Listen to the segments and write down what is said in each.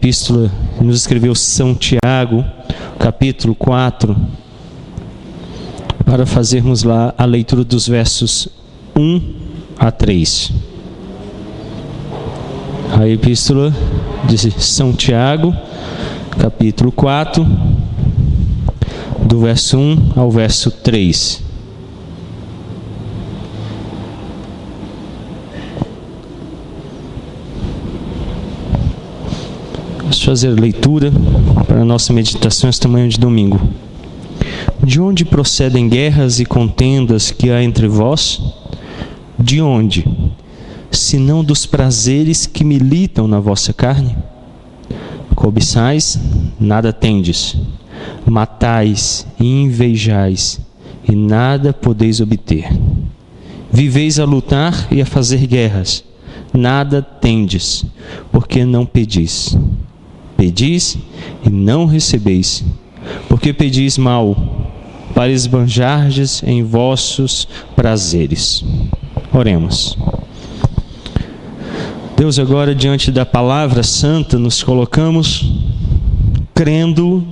epístola que nos escreveu São Tiago, capítulo 4, para fazermos lá a leitura dos versos 1 a 3. A epístola de São Tiago, capítulo 4, do verso 1 ao verso 3. Vamos fazer a leitura para a nossa meditação esta manhã de domingo. De onde procedem guerras e contendas que há entre vós? De onde? Senão dos prazeres que militam na vossa carne? Cobiçais, nada tendes. Matais e invejais, e nada podeis obter. Viveis a lutar e a fazer guerras, nada tendes, porque não pedis. Pedis e não recebeis, porque pedis mal, para esbanjardes em vossos prazeres. Oremos. Deus, agora diante da palavra santa nos colocamos, crendo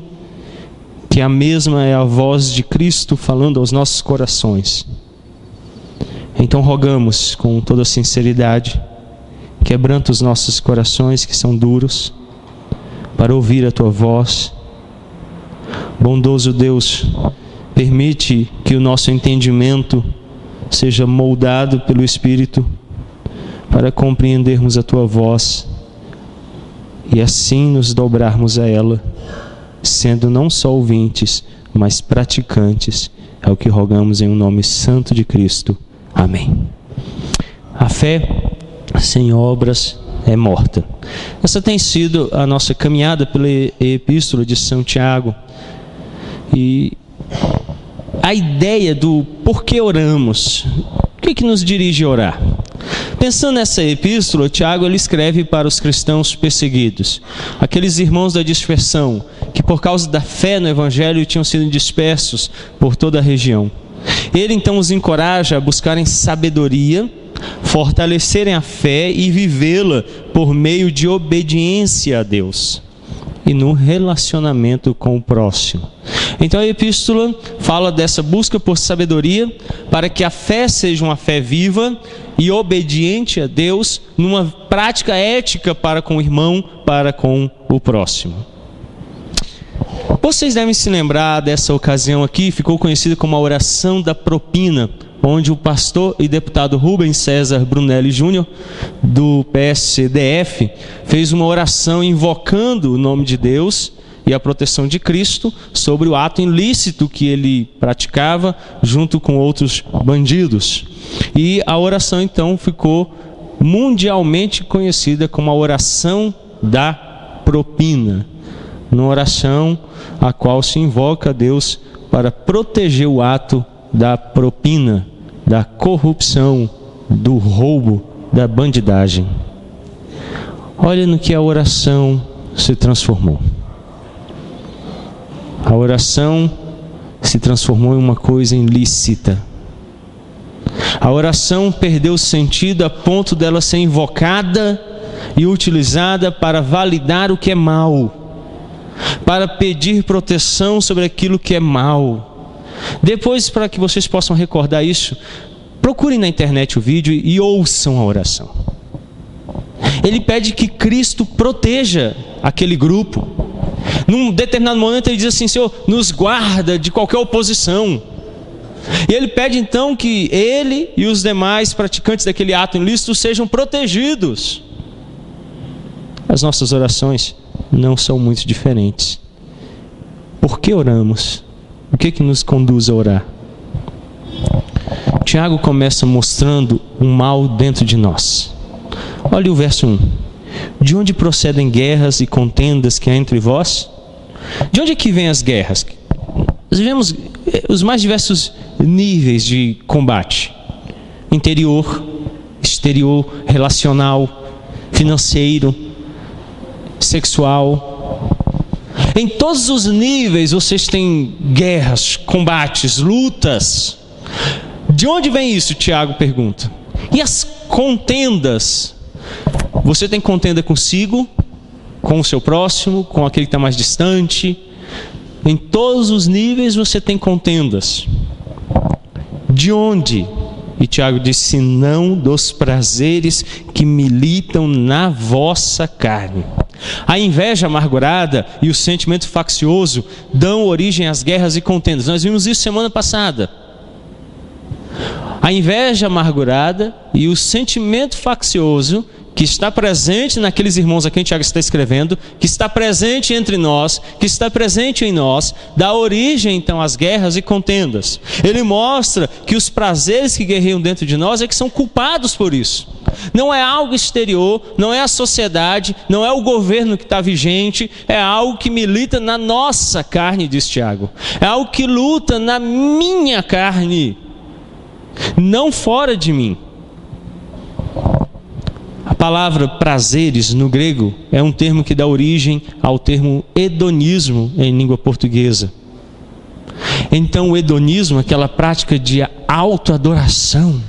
que a mesma é a voz de Cristo falando aos nossos corações. Então rogamos com toda sinceridade, quebranta os nossos corações que são duros, para ouvir a Tua voz. Bondoso Deus, permite que o nosso entendimento seja moldado pelo Espírito, para compreendermos a Tua voz e assim nos dobrarmos a ela, sendo não só ouvintes, mas praticantes. É o que rogamos em nome santo de Cristo. Amém. A fé sem obras é morta. Essa tem sido a nossa caminhada pela epístola de São Tiago. E a ideia do porquê oramos, o que nos dirige a orar? Pensando nessa epístola, Tiago ele escreve para os cristãos perseguidos, aqueles irmãos da dispersão, que por causa da fé no Evangelho tinham sido dispersos por toda a região. Ele então os encoraja a buscarem sabedoria, fortalecerem a fé e vivê-la por meio de obediência a Deus e no relacionamento com o próximo. Então a epístola fala dessa busca por sabedoria para que a fé seja uma fé viva e obediente a Deus numa prática ética para com o irmão, para com o próximo. Vocês devem se lembrar dessa ocasião aqui, ficou conhecida como a oração da propina, onde o pastor e deputado Rubens César Brunelli Júnior, do PSDF, fez uma oração invocando o nome de Deus e a proteção de Cristo sobre o ato ilícito que ele praticava junto com outros bandidos. E a oração então ficou mundialmente conhecida como a oração da propina, uma oração a qual se invoca a Deus para proteger o ato da propina, da corrupção, do roubo, da bandidagem. Olha no que a oração se transformou. A oração se transformou em uma coisa ilícita. A oração perdeu o sentido a ponto dela ser invocada e utilizada para validar o que é mal, para pedir proteção sobre aquilo que é mal. Depois, para que vocês possam recordar isso, procurem na internet o vídeo e ouçam a oração. Ele pede que Cristo proteja aquele grupo. Num determinado momento ele diz assim: Senhor, nos guarda de qualquer oposição. E ele pede então que ele e os demais praticantes daquele ato ilícito sejam protegidos. As nossas orações não são muito diferentes. Por que oramos? O que nos conduz a orar? Tiago começa mostrando um mal dentro de nós. Olha o verso 1. De onde procedem guerras e contendas que há entre vós? De onde é que vêm as guerras? Nós vemos os mais diversos níveis de combate: interior, exterior, relacional, financeiro, sexual. Em todos os níveis vocês têm guerras, combates, lutas. De onde vem isso? Tiago pergunta. E as contendas? Você tem contenda consigo com o seu próximo, com aquele que está mais distante. Em todos os níveis você tem contendas. De onde? E Tiago disse: não dos prazeres que militam na vossa carne. A inveja amargurada e o sentimento faccioso dão origem às guerras e contendas. Nós vimos isso semana passada. A inveja amargurada e o sentimento faccioso que está presente naqueles irmãos a quem Tiago está escrevendo, que está presente entre nós, que está presente em nós, dá origem então às guerras e contendas. Ele mostra que os prazeres que guerreiam dentro de nós é que são culpados por isso. Não é algo exterior, não é a sociedade, não é o governo que está vigente, é algo que milita na nossa carne, diz Tiago. É algo que luta na minha carne, não fora de mim. A palavra prazeres no grego é um termo que dá origem ao termo hedonismo em língua portuguesa. Então o hedonismo, aquela prática de autoadoração,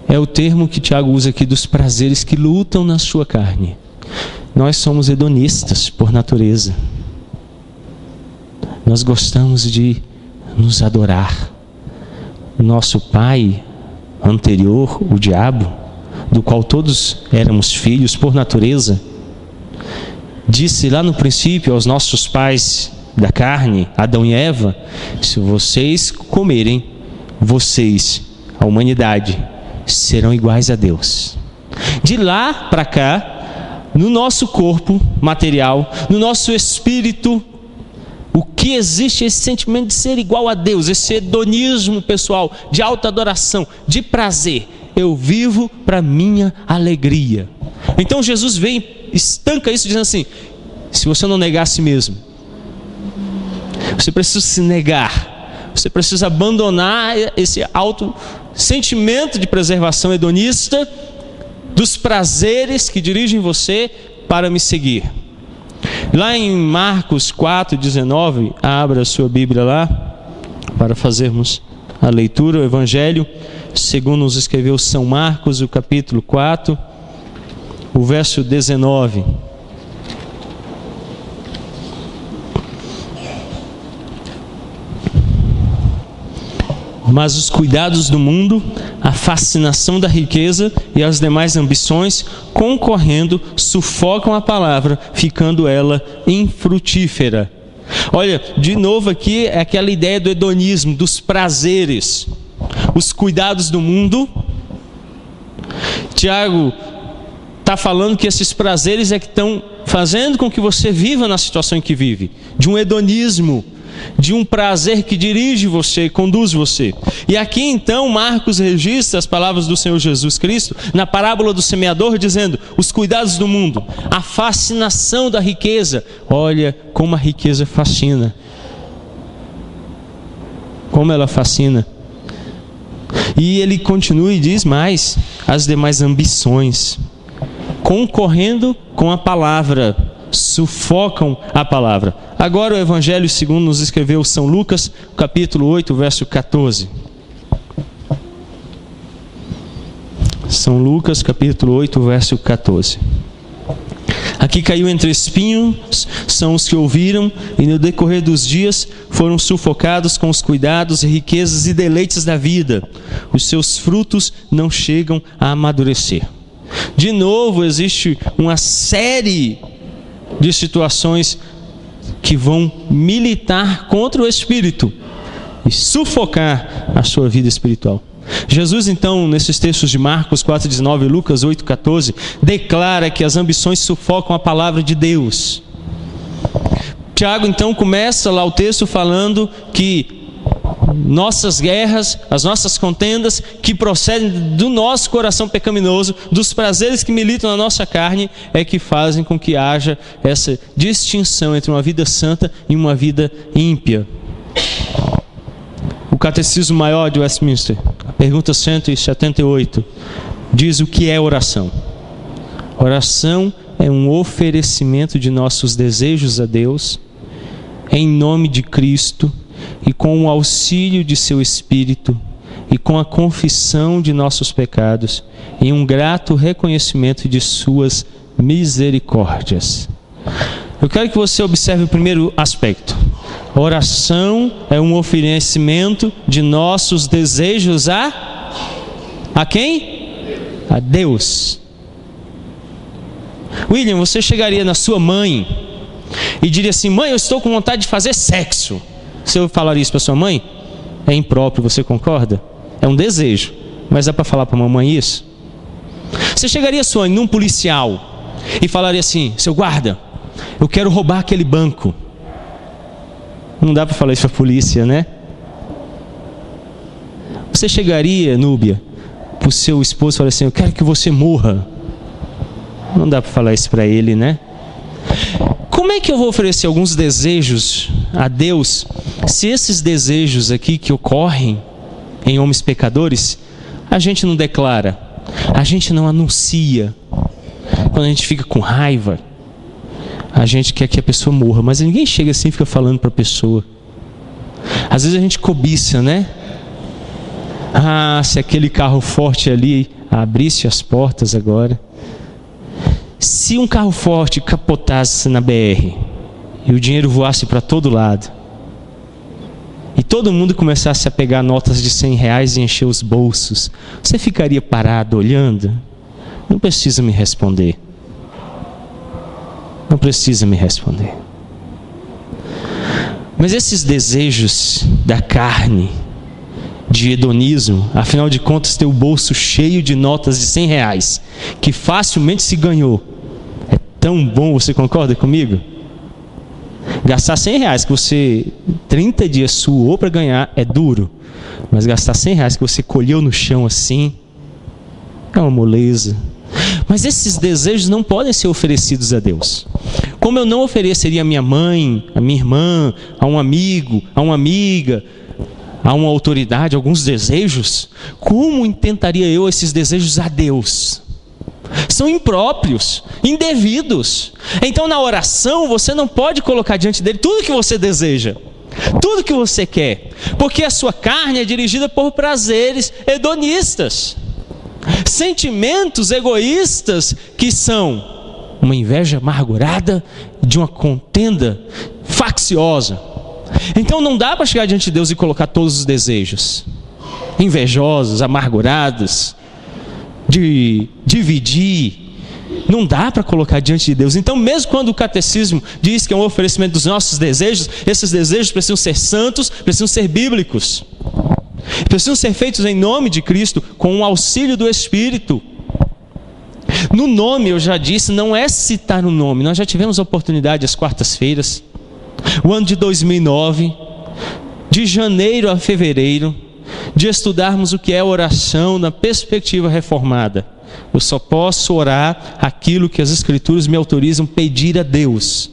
é o termo que Tiago usa aqui dos prazeres que lutam na sua carne. Nós somos hedonistas por natureza. Nós gostamos de nos adorar. Nosso pai anterior, o diabo, do qual todos éramos filhos por natureza, disse lá no princípio aos nossos pais da carne, Adão e Eva: se vocês comerem, vocês, a humanidade, serão iguais a Deus. De lá para cá, no nosso corpo material, no nosso espírito, o que existe é esse sentimento de ser igual a Deus, esse hedonismo pessoal, de autoadoração, de prazer. Eu vivo para minha alegria. Então Jesus vem, estanca isso dizendo assim: se você não negar a si mesmo, você precisa se negar, você precisa abandonar esse sentimento de preservação hedonista dos prazeres que dirigem você para me seguir. Lá em Marcos 4,19, abra a sua Bíblia lá para fazermos a leitura, o Evangelho segundo nos escreveu São Marcos, o capítulo 4, o verso 19. Mas os cuidados do mundo, a fascinação da riqueza e as demais ambições, concorrendo, sufocam a palavra, ficando ela infrutífera. Olha, de novo aqui é aquela ideia do hedonismo, dos prazeres, os cuidados do mundo. Tiago está falando que esses prazeres é que estão fazendo com que você viva na situação em que vive, de um hedonismo, de um prazer que dirige você, conduz você. E aqui então Marcos registra as palavras do Senhor Jesus Cristo na parábola do semeador, dizendo: os cuidados do mundo, a fascinação da riqueza. Olha como a riqueza fascina, como ela fascina. E ele continua e diz mais: as demais ambições, concorrendo com a palavra, sufocam a palavra. Agora o Evangelho segundo nos escreveu São Lucas, capítulo 8, verso 14. São Lucas, capítulo 8, verso 14. Aqui caiu entre espinhos, são os que ouviram, e no decorrer dos dias foram sufocados com os cuidados, riquezas e deleites da vida. Os seus frutos não chegam a amadurecer. De novo, existe uma série de situações que vão militar contra o espírito e sufocar a sua vida espiritual. Jesus então, nesses textos de Marcos 4,19 e Lucas 8,14, declara que as ambições sufocam a palavra de Deus. Tiago então começa lá o texto falando que nossas guerras, as nossas contendas que procedem do nosso coração pecaminoso, dos prazeres que militam na nossa carne, é que fazem com que haja essa distinção entre uma vida santa e uma vida ímpia. O Catecismo Maior de Westminster, a pergunta 178, diz o que é oração. Oração é um oferecimento de nossos desejos a Deus, em nome de Cristo, e com o auxílio de seu Espírito, e com a confissão de nossos pecados, em um grato reconhecimento de suas misericórdias. Eu quero que você observe o primeiro aspecto. A oração é um oferecimento de nossos desejos a quem? A Deus. William, você chegaria na sua mãe e diria assim: mãe, eu estou com vontade de fazer sexo. Se eu falaria isso para sua mãe, é impróprio, você concorda? É um desejo, mas dá para falar para a mamãe isso? Você chegaria sua mãe num policial e falaria assim: seu guarda, eu quero roubar aquele banco. Não dá para falar isso para a polícia, né? Você chegaria, Núbia, para o seu esposo e falaria assim: eu quero que você morra. Não dá para falar isso para ele, né? Como é que eu vou oferecer alguns desejos a Deus, se esses desejos aqui que ocorrem em homens pecadores, a gente não declara, a gente não anuncia? Quando a gente fica com raiva, a gente quer que a pessoa morra, mas ninguém chega assim e fica falando para a pessoa. Às vezes a gente cobiça, né? Ah, se aquele carro forte ali abrisse as portas agora. Se um carro forte capotasse na BR e o dinheiro voasse para todo lado e todo mundo começasse a pegar notas de R$100 e encher os bolsos, você ficaria parado olhando? Não precisa me responder. Não precisa me responder. Mas esses desejos da carne, de hedonismo, afinal de contas, ter o bolso cheio de notas de R$100 que facilmente se ganhou, é tão bom, você concorda comigo? Gastar R$100 que você 30 dias suou para ganhar é duro, mas gastar R$100 que você colheu no chão assim é uma moleza. Mas esses desejos não podem ser oferecidos a Deus. Como eu não ofereceria a minha mãe, a minha irmã, a um amigo, a uma amiga, a uma autoridade, alguns desejos, como intentaria eu esses desejos a Deus? São impróprios, indevidos. Então na oração você não pode colocar diante dele tudo que você deseja, tudo que você quer, porque a sua carne é dirigida por prazeres hedonistas, sentimentos egoístas, que são uma inveja amargurada de uma contenda facciosa. Então não dá para chegar diante de Deus e colocar todos os desejos invejosos, amargurados, de dividir. Não dá para colocar diante de Deus. Então, mesmo quando o catecismo diz que é um oferecimento dos nossos desejos, esses desejos precisam ser santos, precisam ser bíblicos, precisam ser feitos em nome de Cristo, com o auxílio do Espírito. No nome, eu já disse, não é citar o nome. Nós já tivemos a oportunidade às quartas-feiras, o ano de 2009, de janeiro a fevereiro, de estudarmos o que é oração na perspectiva reformada. Eu só posso orar aquilo que as Escrituras me autorizam pedir a Deus.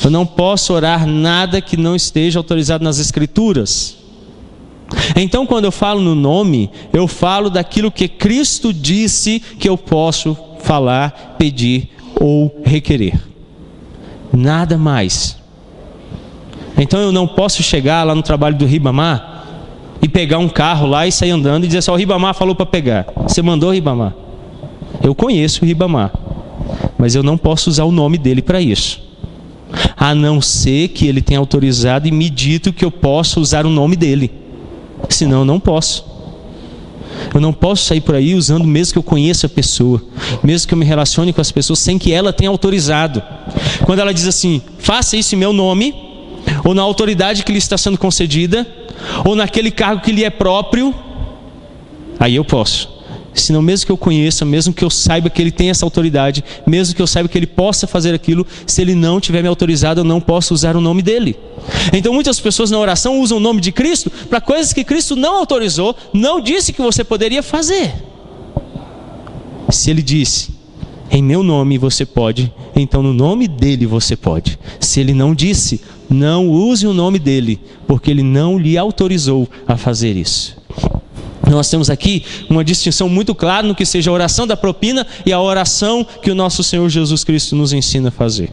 Eu não posso orar nada que não esteja autorizado nas Escrituras. Então, quando eu falo no nome, eu falo daquilo que Cristo disse que eu posso falar, pedir ou requerer. Nada mais. Então eu não posso chegar lá no trabalho do Ribamar e pegar um carro lá e sair andando e dizer só: o Ribamar falou para pegar. Você mandou, Ribamar? Eu conheço o Ribamar, mas eu não posso usar o nome dele para isso, a não ser que ele tenha autorizado e me dito que eu posso usar o nome dele. Senão eu não posso. Eu não posso sair por aí usando, mesmo que eu conheça a pessoa, mesmo que eu me relacione com as pessoas, sem que ela tenha autorizado. Quando ela diz assim: faça isso em meu nome, ou na autoridade que lhe está sendo concedida, ou naquele cargo que lhe é próprio, aí eu posso. Senão, mesmo que eu conheça, mesmo que eu saiba que ele tem essa autoridade, mesmo que eu saiba que ele possa fazer aquilo, se ele não tiver me autorizado, eu não posso usar o nome dele. Então muitas pessoas na oração usam o nome de Cristo para coisas que Cristo não autorizou, não disse que você poderia fazer. Se ele disse: em meu nome você pode, então no nome dele você pode. Se ele não disse, não use o nome dele, porque ele não lhe autorizou a fazer isso. Nós temos aqui uma distinção muito clara no que seja a oração da propina e a oração que o nosso Senhor Jesus Cristo nos ensina a fazer.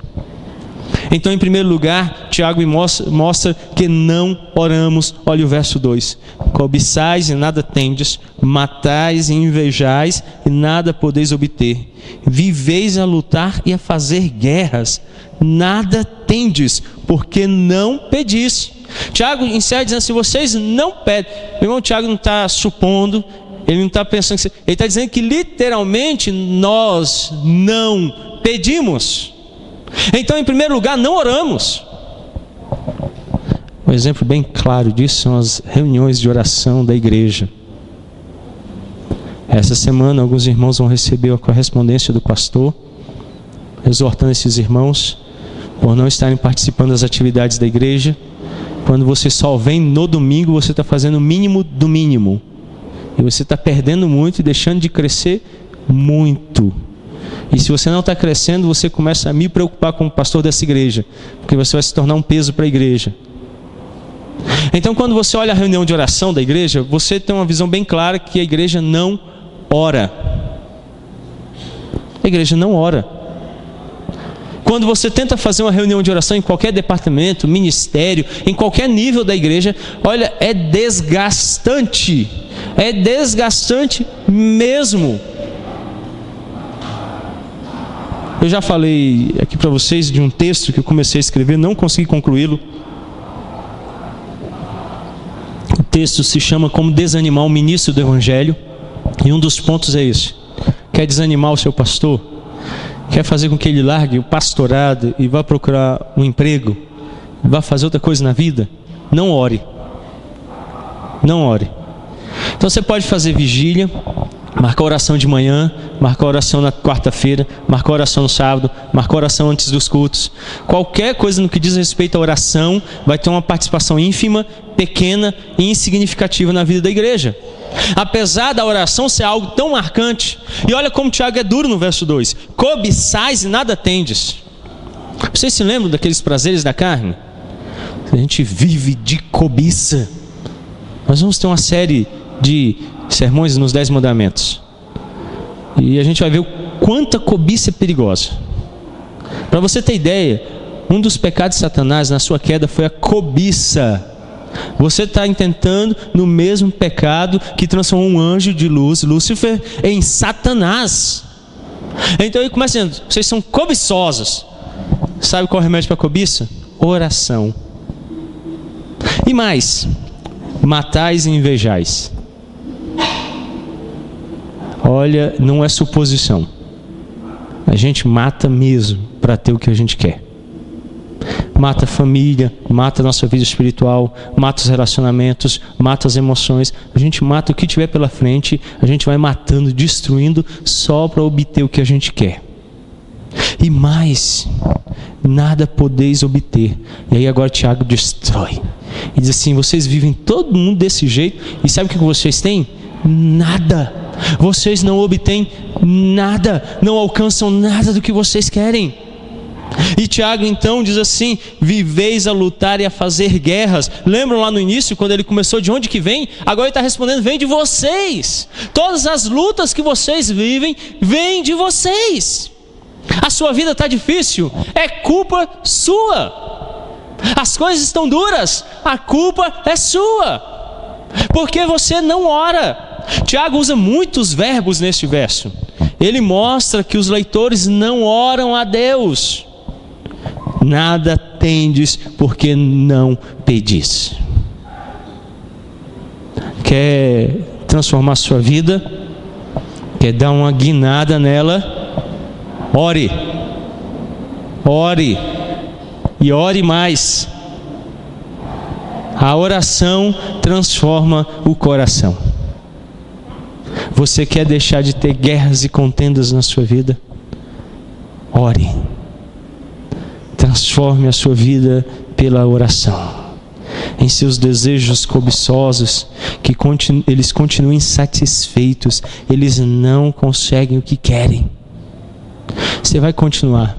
Então, em primeiro lugar, Tiago mostra que não oramos. Olha o verso 2: cobiçais e nada tendes, matais e invejais e nada podeis obter, viveis a lutar e a fazer guerras, nada tendes, porque não pedis. Tiago encerra dizendo assim: vocês não pedem. Meu irmão, Tiago não está supondo, ele não está pensando que... Ele está dizendo que literalmente nós não pedimos. Então, em primeiro lugar, não oramos. Um exemplo bem claro disso são as reuniões de oração da igreja. Essa semana, alguns irmãos vão receber a correspondência do pastor, exortando esses irmãos por não estarem participando das atividades da igreja. Quando você só vem no domingo, você está fazendo o mínimo do mínimo. E você está perdendo muito e deixando de crescer muito. E se você não está crescendo, você começa a me preocupar como pastor dessa igreja, porque você vai se tornar um peso para a igreja. Então, quando você olha a reunião de oração da igreja, você tem uma visão bem clara que a igreja não ora. A igreja não ora. Quando você tenta fazer uma reunião de oração em qualquer departamento, ministério, em qualquer nível da igreja, olha, é desgastante. É desgastante mesmo. Eu já falei aqui para vocês de um texto que eu comecei a escrever, não consegui concluí-lo. O texto se chama Como Desanimar o Ministro do Evangelho. E um dos pontos é esse: quer desanimar o seu pastor? Quer fazer com que ele largue o pastorado e vá procurar um emprego? Vá fazer outra coisa na vida? Não ore. Não ore. Então você pode fazer vigília, marcar oração de manhã, marcar oração na quarta-feira, marcar oração no sábado, marcar oração antes dos cultos. Qualquer coisa no que diz respeito à oração vai ter uma participação ínfima, pequena e insignificativa na vida da igreja. Apesar da oração ser algo tão marcante. E olha como Tiago é duro no verso 2: cobiçais e nada tendes. Vocês se lembram daqueles prazeres da carne? A gente vive de cobiça. Nós vamos ter uma série de sermões nos 10 mandamentos, e a gente vai ver o quanto a cobiça é perigosa. Para você ter ideia, um dos pecados de Satanás na sua queda foi a cobiça. Você está intentando no mesmo pecado que transformou um anjo de luz, Lúcifer, em Satanás. Então ele começa dizendo: vocês são cobiçosos. Sabe qual é o remédio para a cobiça? Oração. E mais: matais e invejais. Olha, não é suposição. A gente mata mesmo para ter o que a gente quer. Mata a família, mata a nossa vida espiritual, mata os relacionamentos, mata as emoções. A gente mata o que tiver pela frente, a gente vai matando, destruindo, só para obter o que a gente quer. E mais, nada podeis obter. E aí agora Tiago destrói. E diz assim: vocês vivem todo mundo desse jeito, e sabe o que vocês têm? Nada. Vocês não obtêm nada, não alcançam nada do que vocês querem. E Tiago então diz assim: viveis a lutar e a fazer guerras. Lembram lá no início, quando ele começou, de onde que vem? Agora ele está respondendo: vem de vocês. Todas as lutas que vocês vivem, vêm de vocês. A sua vida está difícil, é culpa sua. As coisas estão duras, a culpa é sua, porque você não ora. Tiago usa muitos verbos neste verso. Ele mostra que os leitores não oram a Deus. Nada tendes, porque não pedis. Quer transformar sua vida? Quer dar uma guinada nela? Ore. Ore. E ore mais. A oração transforma o coração. Você quer deixar de ter guerras e contendas na sua vida? Ore. Transforme a sua vida pela oração. Em seus desejos cobiçosos, que eles continuem insatisfeitos, eles não conseguem o que querem. Você vai continuar.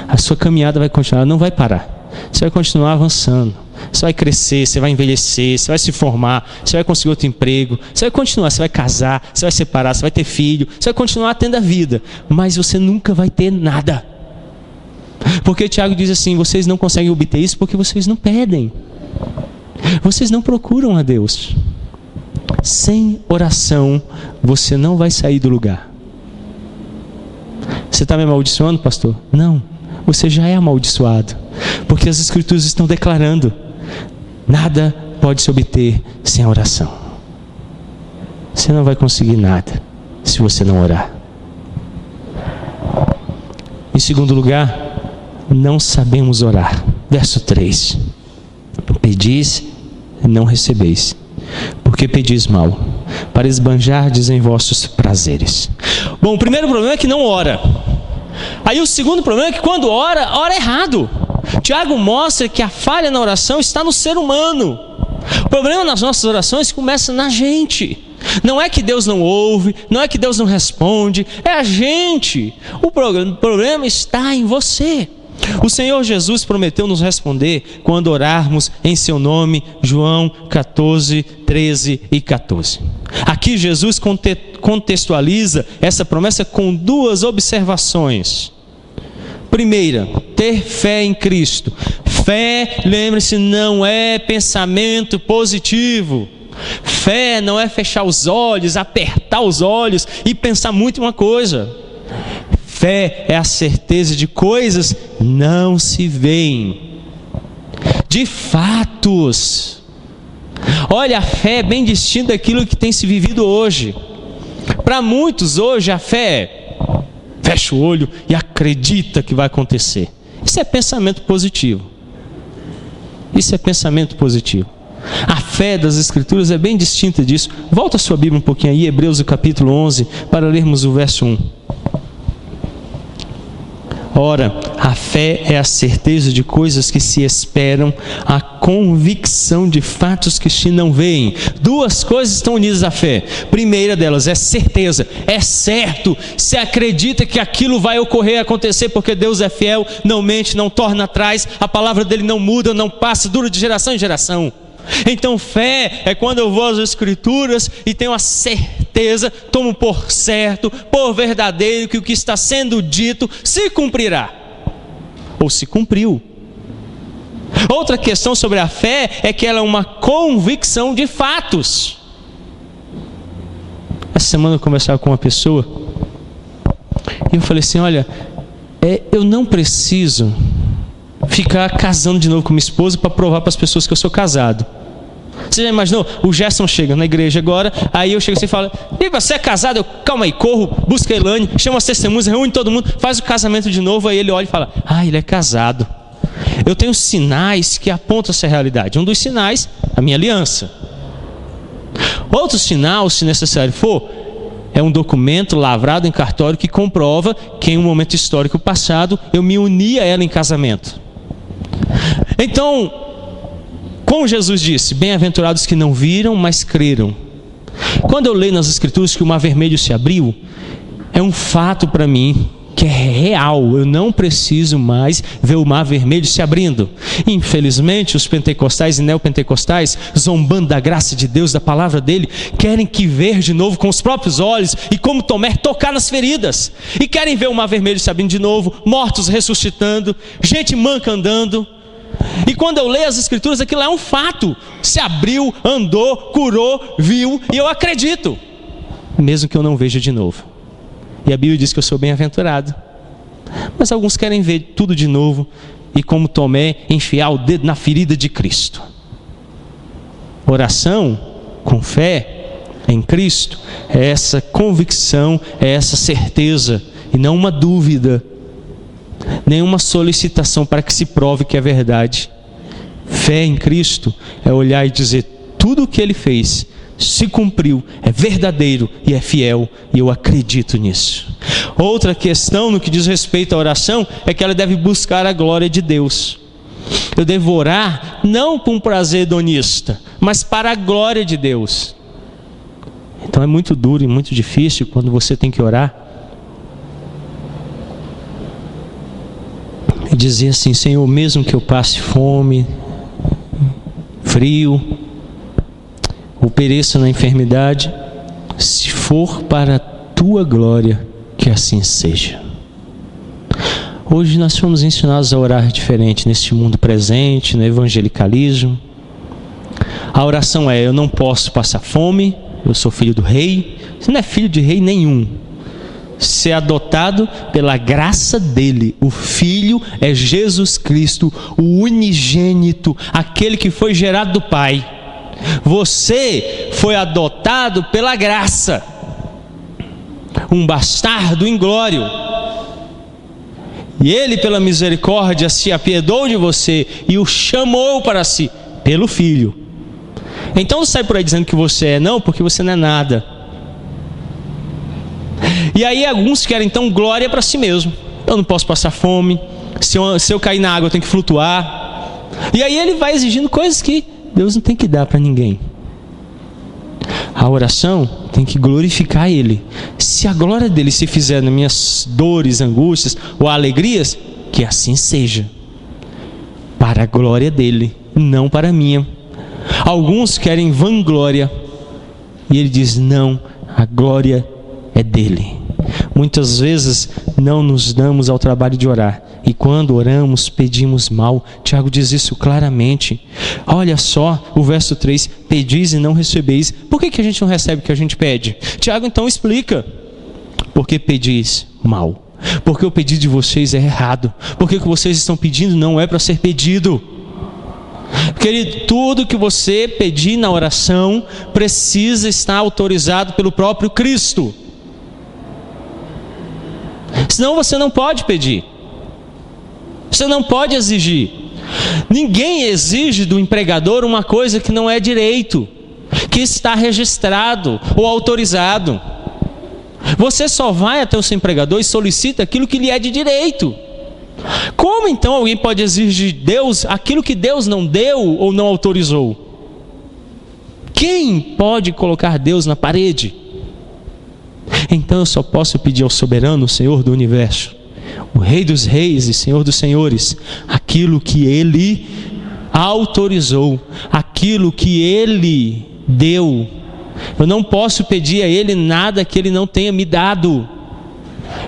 A sua caminhada vai continuar, não vai parar. Você vai continuar avançando. Você vai crescer, você vai envelhecer, você vai se formar, você vai conseguir outro emprego, você vai continuar, você vai casar, você vai separar, você vai ter filho, você vai continuar tendo a vida, mas você nunca vai ter nada. Porque Tiago diz assim: vocês não conseguem obter isso porque vocês não pedem. Vocês não procuram a Deus. Sem oração, você não vai sair do lugar. Você está me amaldiçoando, pastor? Não, você já é amaldiçoado. Porque as Escrituras estão declarando: nada pode se obter sem oração. Você não vai conseguir nada se você não orar. Em segundo lugar, não sabemos orar. Verso 3. Pedis e não recebeis, porque pedis mal, para esbanjardes em vossos prazeres. Bom, o primeiro problema é que não ora. Aí o segundo problema é que quando ora errado. Tiago mostra que a falha na oração está no ser humano. O problema nas nossas orações começa na gente. Não é que Deus não ouve, não é que Deus não responde, é a gente. O problema está em você. O Senhor Jesus prometeu nos responder quando orarmos em seu nome, João 14, 13 e 14. Aqui Jesus contextualiza essa promessa com duas observações. Primeira, ter fé em Cristo. Fé, lembre-se, não é pensamento positivo. Fé não é fechar os olhos, apertar os olhos e pensar muito em uma coisa. Fé é a certeza de coisas não se veem, de fatos. Olha, a fé é bem distinta daquilo que tem se vivido hoje. Para muitos hoje a fé é: fecha o olho e acredita que vai acontecer. Isso é pensamento positivo. Isso é pensamento positivo. A fé das Escrituras é bem distinta disso. Volta a sua Bíblia um pouquinho aí, Hebreus capítulo 11, para lermos o verso 1. Ora, a fé é a certeza de coisas que se esperam, a convicção de fatos que se não veem. Duas coisas estão unidas à fé. Primeira delas é certeza, é certo. Se acredita que aquilo vai ocorrer, acontecer, porque Deus é fiel, não mente, não torna atrás, a palavra dele não muda, não passa, dura de geração em geração. Então fé é quando eu vou às Escrituras e tenho a certeza, tomo por certo, por verdadeiro, que o que está sendo dito se cumprirá, ou se cumpriu. Outra questão sobre a fé é que ela é uma convicção de fatos. Essa semana eu conversava com uma pessoa e eu falei assim: olha, eu não preciso ficar casando de novo com minha esposa para provar para as pessoas que eu sou casado. Você já imaginou? O Gerson chega na igreja agora, aí eu chego assim e falo: e você é casado? Eu, calma aí, corro, busco a Elaine, chamo as testemunhas, reúne todo mundo, faz o casamento de novo. Aí ele olha e fala: ah, ele é casado. Eu tenho sinais que apontam essa realidade. Um dos sinais, a minha aliança. Outro sinal, se necessário for, é um documento lavrado em cartório que comprova que em um momento histórico passado eu me uni a ela em casamento. Então, como Jesus disse: bem-aventurados que não viram, mas creram. Quando eu leio nas Escrituras que o mar vermelho se abriu, é um fato para mim que é real. Eu não preciso mais ver o mar vermelho se abrindo. Infelizmente, os pentecostais e neopentecostais, zombando da graça de Deus, da palavra dele, querem que ver de novo com os próprios olhos e, como Tomé, tocar nas feridas. E querem ver o mar vermelho se abrindo de novo, mortos ressuscitando, gente manca andando. E quando eu leio as Escrituras, aquilo é um fato. Se abriu, andou, curou, viu, e eu acredito, mesmo que eu não veja de novo. E a Bíblia diz que eu sou bem-aventurado. Mas alguns querem ver tudo de novo e, como Tomé, enfiar o dedo na ferida de Cristo. Oração com fé em Cristo é essa convicção, é essa certeza, e não uma dúvida, nenhuma solicitação para que se prove que é verdade. Fé em Cristo é olhar e dizer: tudo o que Ele fez se cumpriu, é verdadeiro e é fiel, e eu acredito nisso. Outra questão no que diz respeito à oração é que ela deve buscar a glória de Deus. Eu devo orar não por um prazer hedonista, mas para a glória de Deus. Então é muito duro e muito difícil quando você tem que orar e dizer assim: Senhor, mesmo que eu passe fome, frio, ou pereça na enfermidade, se for para a tua glória, que assim seja. Hoje nós fomos ensinados a orar diferente neste mundo presente, no evangelicalismo. A oração é: eu não posso passar fome, eu sou filho do rei. Você não é filho de rei nenhum. Você é adotado pela graça dele. O Filho é Jesus Cristo, o unigênito, aquele que foi gerado do Pai. Você foi adotado pela graça, um bastardo inglório. E ele, pela misericórdia, se apiedou de você e o chamou para si pelo Filho. Então não sai por aí dizendo que você é, não, porque você não é nada. E aí alguns querem então glória para si mesmo. Eu não posso passar fome, se eu cair na água eu tenho que flutuar. E aí ele vai exigindo coisas que Deus não tem que dar para ninguém. A oração tem que glorificar Ele. Se a glória dele se fizer nas minhas dores, angústias ou alegrias, que assim seja, para a glória dele, não para a minha. Alguns querem vanglória, e ele diz: não, a glória é dele. Muitas vezes não nos damos ao trabalho de orar, e quando oramos pedimos mal. Tiago diz isso claramente. Olha só o verso 3: pedis e não recebeis. Por que a gente não recebe o que a gente pede? Tiago então explica: porque pedis mal, porque o pedido de vocês é errado, porque o que vocês estão pedindo não é para ser pedido. Querido, tudo que você pedir na oração precisa estar autorizado pelo próprio Cristo. Senão você não pode pedir. Você não pode exigir. Ninguém exige do empregador uma coisa que não é direito, que está registrado ou autorizado. Você só vai até o seu empregador e solicita aquilo que lhe é de direito. Como então alguém pode exigir de Deus aquilo que Deus não deu ou não autorizou? Quem pode colocar Deus na parede? Então eu só posso pedir ao soberano, Senhor do universo, o Rei dos reis e Senhor dos senhores, aquilo que Ele autorizou, aquilo que Ele deu. Eu não posso pedir a Ele nada que Ele não tenha me dado.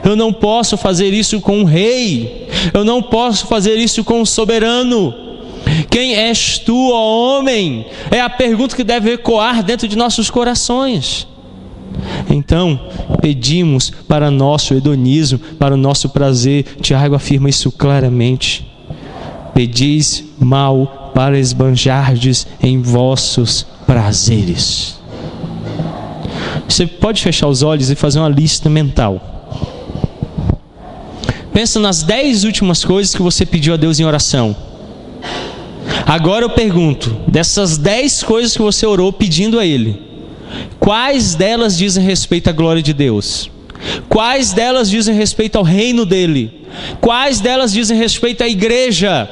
Eu não posso fazer isso com um rei. Eu não posso fazer isso com um soberano. Quem és tu, ó homem? É a pergunta que deve ecoar dentro de nossos corações. Então, pedimos para nosso hedonismo, para o nosso prazer. Tiago afirma isso claramente. Pedis mal para esbanjardes em vossos prazeres. Você pode fechar os olhos e fazer uma lista mental. Pensa nas 10 últimas coisas que você pediu a Deus em oração. Agora eu pergunto, dessas 10 coisas que você orou pedindo a Ele, quais delas dizem respeito à glória de Deus? Quais delas dizem respeito ao reino dEle? Quais delas dizem respeito à igreja?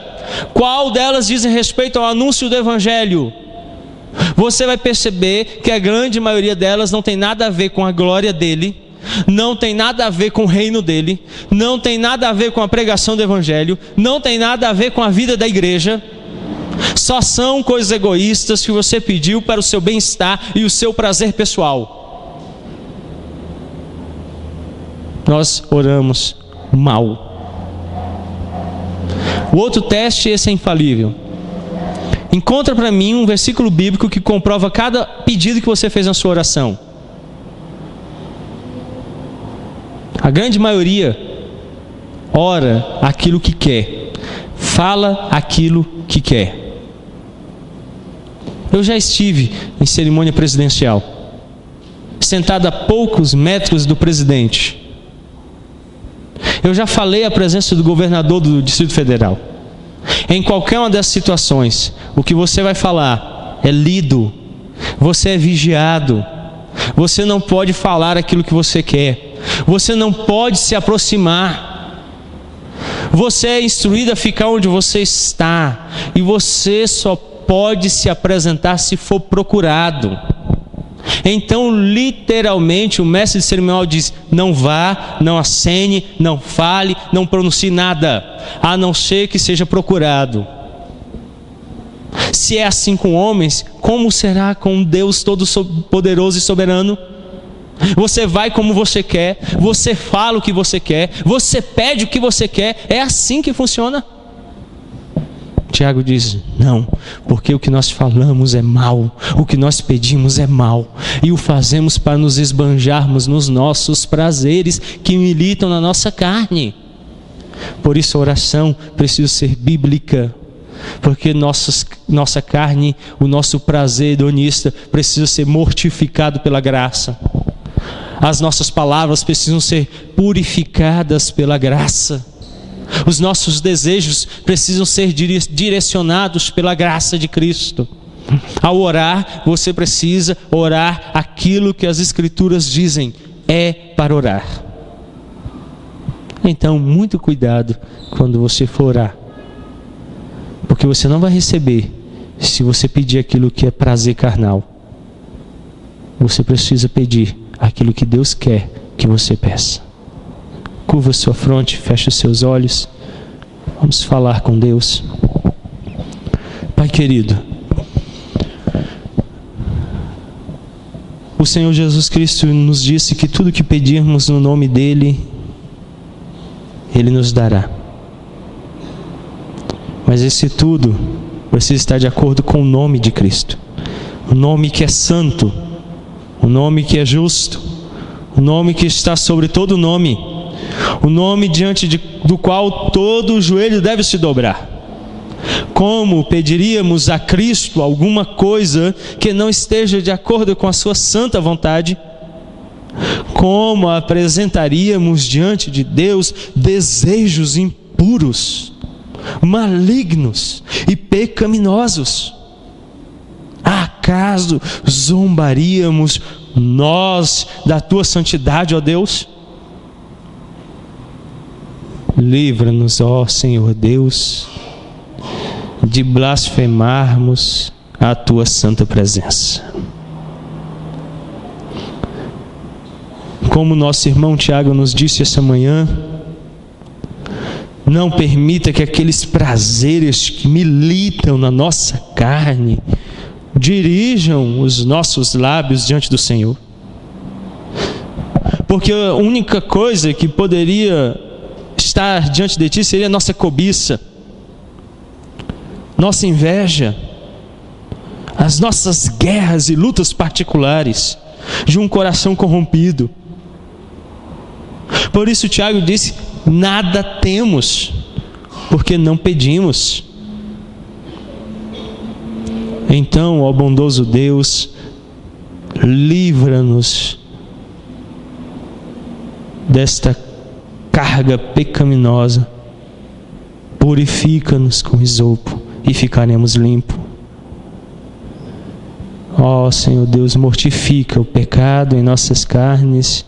Qual delas dizem respeito ao anúncio do Evangelho? Você vai perceber que a grande maioria delas não tem nada a ver com a glória dEle, não tem nada a ver com o reino dEle, não tem nada a ver com a pregação do Evangelho, não tem nada a ver com a vida da igreja. Só são coisas egoístas que você pediu para o seu bem-estar e o seu prazer pessoal. Nós oramos mal. O outro teste, esse é infalível. Encontra para mim um versículo bíblico que comprova cada pedido que você fez na sua oração. A grande maioria ora aquilo que quer, fala aquilo que quer. Eu já estive em cerimônia presidencial, sentado a poucos metros do presidente. Eu já falei à presença do governador do Distrito Federal. Em qualquer uma dessas situações, o que você vai falar é lido, você é vigiado, você não pode falar aquilo que você quer, você não pode se aproximar, você é instruído a ficar onde você está, e você só pode se apresentar se for procurado. Então, literalmente, o mestre de cerimonial diz: não vá, não acene, não fale, não pronuncie nada, a não ser que seja procurado. Se é assim com homens, como será com Deus todo poderoso e soberano? Você vai como você quer, você fala o que você quer, você pede o que você quer. É assim que funciona? Tiago diz: não, porque o que nós falamos é mal, o que nós pedimos é mal, e o fazemos para nos esbanjarmos nos nossos prazeres que militam na nossa carne. Por isso a oração precisa ser bíblica, porque nossa carne, o nosso prazer hedonista precisa ser mortificado pela graça. As nossas palavras precisam ser purificadas pela graça. Os nossos desejos precisam ser direcionados pela graça de Cristo. Ao orar, você precisa orar aquilo que as Escrituras dizem é para orar. Então, muito cuidado quando você for orar, porque você não vai receber se você pedir aquilo que é prazer carnal. Você precisa pedir aquilo que Deus quer que você peça. Curva sua fronte, feche os seus olhos. Vamos falar com Deus. Pai querido, o Senhor Jesus Cristo nos disse que tudo que pedirmos no nome dEle, Ele nos dará. Mas esse tudo precisa estar de acordo com o nome de Cristo. O nome que é santo, o nome que é justo, o nome que está sobre todo nome, o nome diante do qual todo o joelho deve se dobrar. Como pediríamos a Cristo alguma coisa que não esteja de acordo com a sua santa vontade? Como apresentaríamos diante de Deus desejos impuros, malignos e pecaminosos? Acaso zombaríamos nós da tua santidade, ó Deus? Livra-nos, ó Senhor Deus, de blasfemarmos a tua santa presença. Como nosso irmão Tiago nos disse essa manhã, não permita que aqueles prazeres que militam na nossa carne dirijam os nossos lábios diante do Senhor. Porque a única coisa que poderia estar diante de Ti seria a nossa cobiça, nossa inveja, as nossas guerras e lutas particulares de um coração corrompido. Por isso Tiago disse: nada temos, porque não pedimos. Então, ó bondoso Deus, livra-nos desta carga pecaminosa, purifica-nos com hisopo e ficaremos limpos. Ó Senhor Deus, mortifica o pecado em nossas carnes,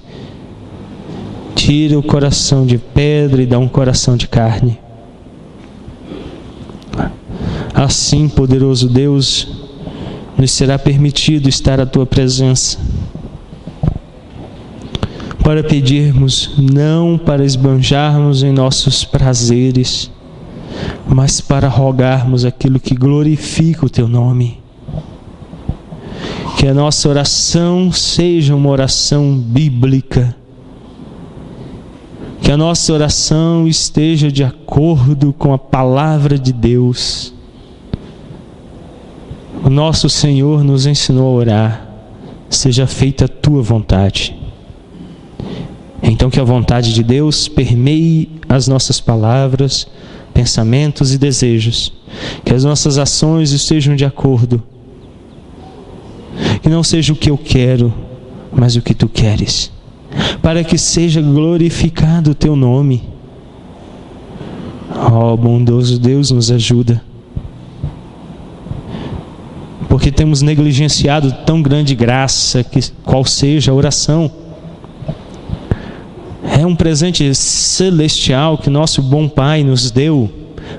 tira o coração de pedra e dá um coração de carne. Assim, poderoso Deus, nos será permitido estar à Tua presença, para pedirmos, não para esbanjarmos em nossos prazeres, mas para rogarmos aquilo que glorifica o Teu nome. Que a nossa oração seja uma oração bíblica, que a nossa oração esteja de acordo com a palavra de Deus. O nosso Senhor nos ensinou a orar: seja feita a tua vontade. Então que a vontade de Deus permeie as nossas palavras, pensamentos e desejos. Que as nossas ações estejam de acordo. Que não seja o que eu quero, mas o que tu queres. Para que seja glorificado o teu nome. Ó bondoso Deus, nos ajuda. Porque temos negligenciado tão grande graça, qual seja a oração. É um presente celestial que nosso bom Pai nos deu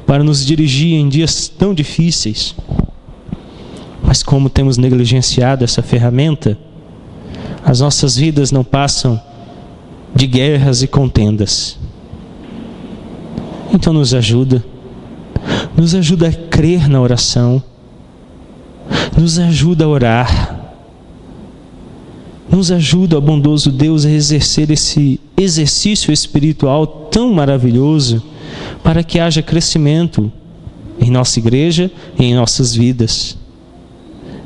para nos dirigir em dias tão difíceis. Mas como temos negligenciado essa ferramenta, as nossas vidas não passam de guerras e contendas. Então nos ajuda a crer na oração, nos ajuda a orar, Nos ajuda, ó bondoso Deus, a exercer esse exercício espiritual tão maravilhoso, para que haja crescimento em nossa igreja e em nossas vidas.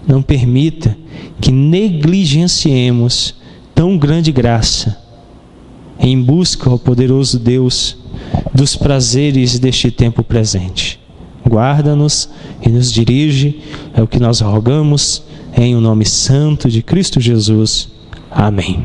Não permita que negligenciemos tão grande graça em busca, ó poderoso Deus, dos prazeres deste tempo presente. Guarda-nos e nos dirige, é o que nós rogamos, em o nome santo de Cristo Jesus. Amém.